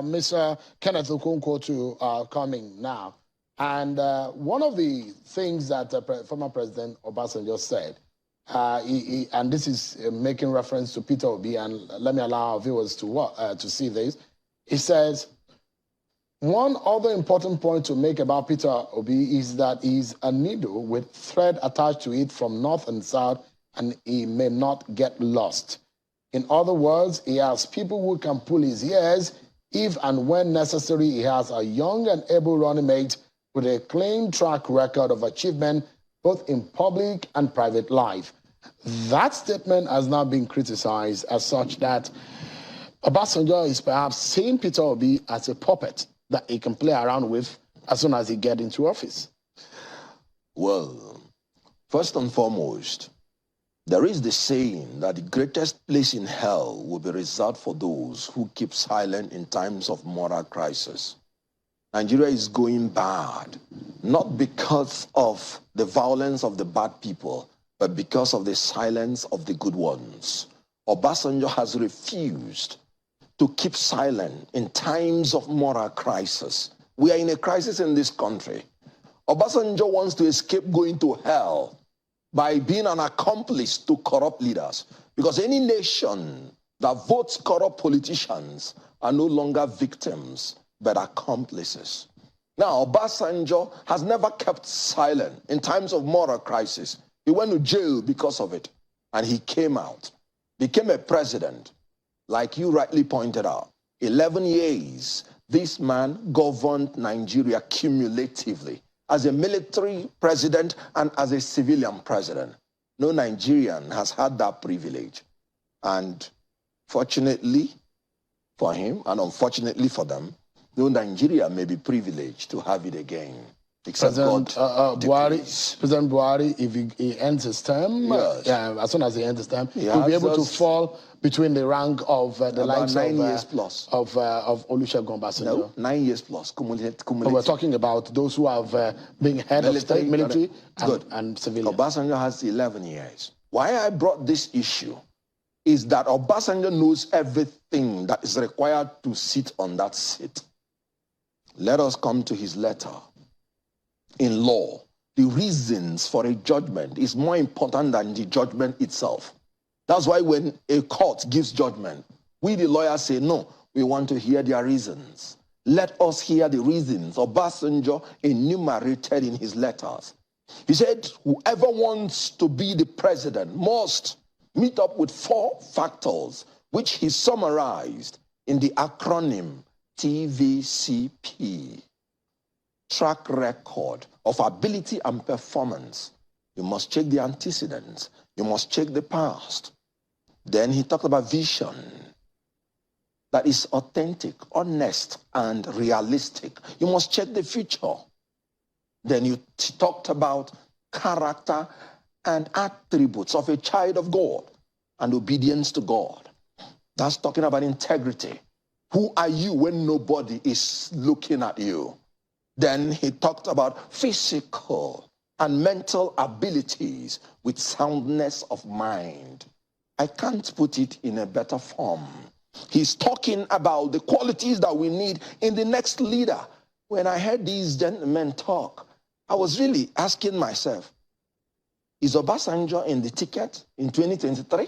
Mr. Kenneth Okonkwo to coming now. And one of the things that former President Obasanjo said, and this is making reference to Peter Obi, and let me allow our viewers to see this. He says, one other important point to make about Peter Obi is that he's a needle with thread attached to it from north and south, and he may not get lost. In other words, he has people who can pull his ears if and when necessary. He has a young and able running mate with a clean track record of achievement both in public and private life. That statement has now been criticized as such that Obasanjo is perhaps seeing Peter Obi as a puppet that he can play around with as soon as he gets into office. Well, first and foremost, there is the saying that the greatest place in hell will be reserved for those who keep silent in times of moral crisis. Nigeria is going bad, not because of the violence of the bad people, but because of the silence of the good ones. Obasanjo has refused to keep silent in times of moral crisis. We are in a crisis in this country. Obasanjo wants to escape going to hell by being an accomplice to corrupt leaders, because any nation that votes corrupt politicians are no longer victims, but accomplices. Now, Obasanjo has never kept silent in times of moral crisis. He went to jail because of it, and he came out, became a president, like you rightly pointed out. 11 years, this man governed Nigeria cumulatively, as a military president and as a civilian president. No Nigerian has had that privilege. And fortunately for him, and unfortunately for them, no Nigeria may be privileged to have it again. Except President Buhari, if he ends his term, yes. As soon as he ends his term, he'll be able to fall between the rank of the likes 9 years plus of Olusegun Obasanjo. No, 9 years plus. Cumulative. We're talking about those who have been head of state, military, and civilian. Obasanjo has 11 years. Why I brought this issue is that Obasanjo knows everything that is required to sit on that seat. Let us come to his letter. In law, the reasons for a judgment is more important than the judgment itself. That's why when a court gives judgment, we the lawyers say, no, we want to hear their reasons. Let us hear the reasons Obasanjo enumerated in his letters. He said, whoever wants to be the president must meet up with 4 factors, which he summarized in the acronym TVCP. Track record of ability and performance. You must check the antecedents. You must check the past. Then he talked about vision that is authentic, honest, and realistic. You must check the future. Then you talked about character and attributes of a child of God and obedience to God. That's talking about integrity. Who are you when nobody is looking at you? Then he talked about physical and mental abilities with soundness of mind. I can't put it in a better form. He's talking about the qualities that we need in the next leader. When I heard these gentlemen talk, I was really asking myself, is Obasanjo in the ticket in 2023?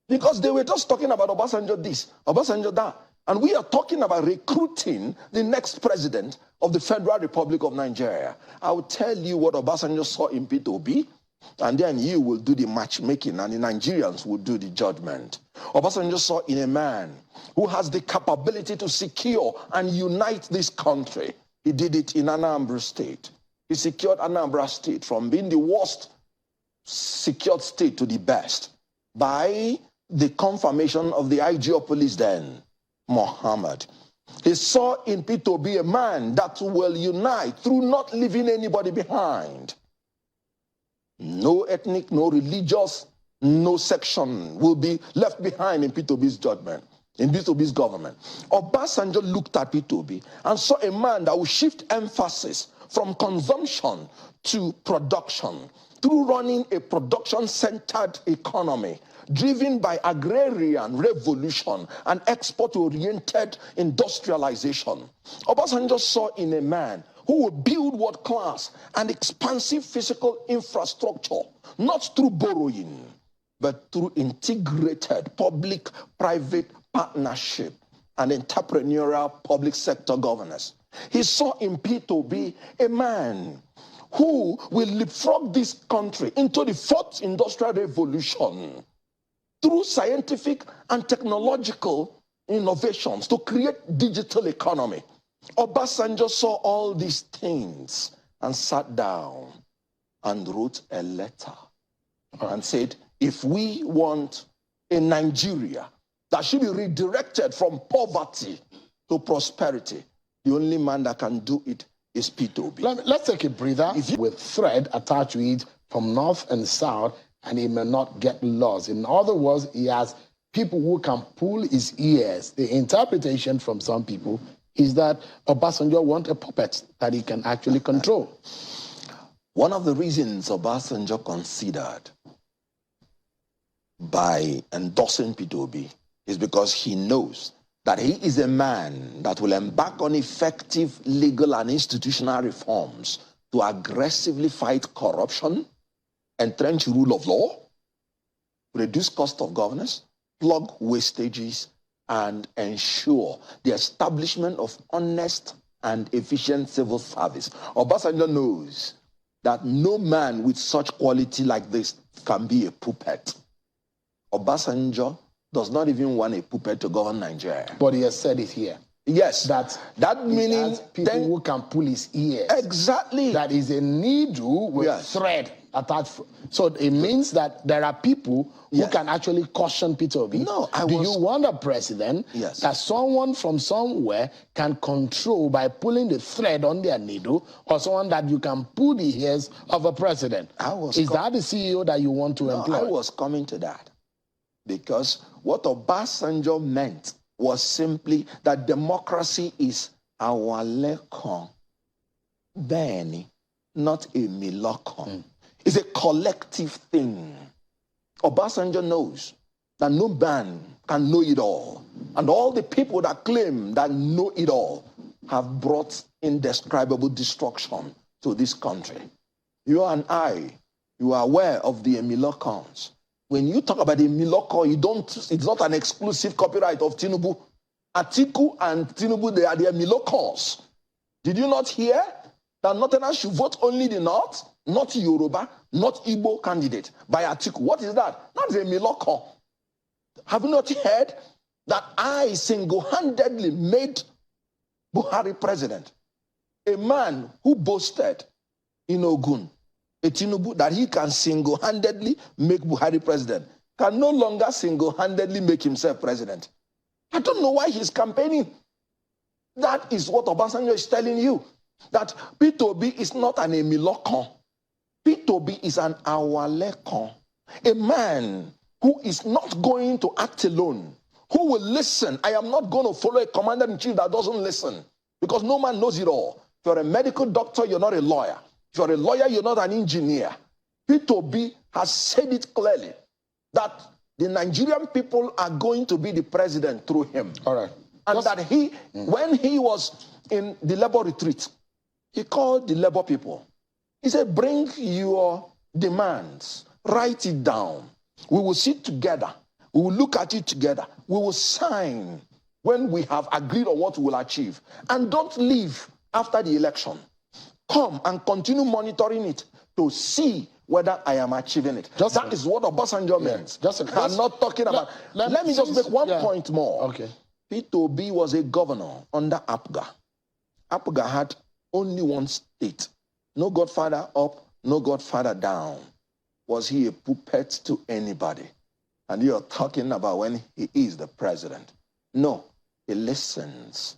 Because they were just talking about Obasanjo this, Obasanjo that. And we are talking about recruiting the next president of the Federal Republic of Nigeria. I will tell you what Obasanjo saw in Peter Obi, and then you will do the matchmaking, and the Nigerians will do the judgment. Obasanjo saw in a man who has the capability to secure and unite this country. He did it in Anambra State. He secured Anambra State from being the worst secured state to the best by the confirmation of the IG of police then, Muhammad. He saw in Peter Obi a man that will unite through not leaving anybody behind. No ethnic, no religious, no section will be left behind in Peter Obi's judgment, in Peter Obi's government. Obasanjo looked at Peter Obi and saw a man that will shift emphasis from consumption to production. through running a production-centered economy driven by agrarian revolution and export-oriented industrialization. Obasanjo saw in a man who would build world-class and expansive physical infrastructure, not through borrowing, but through integrated public-private partnership and entrepreneurial public sector governance. He saw in P2B a man who will leapfrog this country into the fourth industrial revolution through scientific and technological innovations to create digital economy. Obasanjo saw all these things and sat down and wrote a letter and said, if we want a Nigeria that should be redirected from poverty to prosperity, the only man that can do it is P2B. Let's take a breather with thread attached to it from north and south, and he may not get lost. In other words, he has people who can pull his ears. The interpretation from some people is that Obasanjo wants a puppet that he can actually control. One of the reasons Obasanjo considered by endorsing P2B is because he knows that he is a man that will embark on effective legal and institutional reforms to aggressively fight corruption, entrench rule of law, reduce cost of governance, plug wastages, and ensure the establishment of honest and efficient civil service. Obasanjo knows that no man with such quality like this can be a puppet. Obasanjo does not even want a puppet to govern Nigeria. But he has said it here. Yes. That meaning people who can pull his ears. Exactly. That is a needle with thread attached. So it means that there are people who can actually caution P2B. No, Do you want a president that someone from somewhere can control by pulling the thread on their needle, or someone that you can pull the ears of a president? Is that the CEO that you want to employ? I was coming to that. Because what Obasanjo meant was simply that democracy is our lekon, Benny, not a milokon. It's a collective thing. Obasanjo knows that no man can know it all. And all the people that claim that know it all have brought indescribable destruction to this country. You and I, you are aware of the milokons. When you talk about the Miloko, it's not an exclusive copyright of Tinubu. Atiku and Tinubu, they are the Milokos. Did you not hear that Northerners should vote only the North, not Yoruba, not Igbo candidate by Atiku? What is that? That's a Miloko. Have you not heard that I single-handedly made Buhari president? A man who boasted in Ogun, a Tinubu, that he can single-handedly make Buhari president, can no longer single-handedly make himself president. I don't know why he's campaigning. That is what Obasanjo is telling you, that P2B is not an Emilokon. P2B is an Awalekon, a man who is not going to act alone, who will listen. I am not going to follow a commander-in-chief that doesn't listen, because no man knows it all. If you're a medical doctor, you're not a lawyer. If you're a lawyer, you're not an engineer. P2B has said it clearly that the Nigerian people are going to be the president through him. All right. And that when he was in the labor retreat, he called the labor people. He said, bring your demands, write it down. We will sit together. We will look at it together. We will sign when we have agreed on what we will achieve. And don't leave after the election. Come and continue monitoring it to see whether I am achieving it. That is what Obasanjo means. I'm not talking about... Let me just make one point more. Okay. P2B was a governor under APGA. APGA had only one state. No godfather up, no godfather down. Was he a puppet to anybody? And you're talking about when he is the president. No, he listens.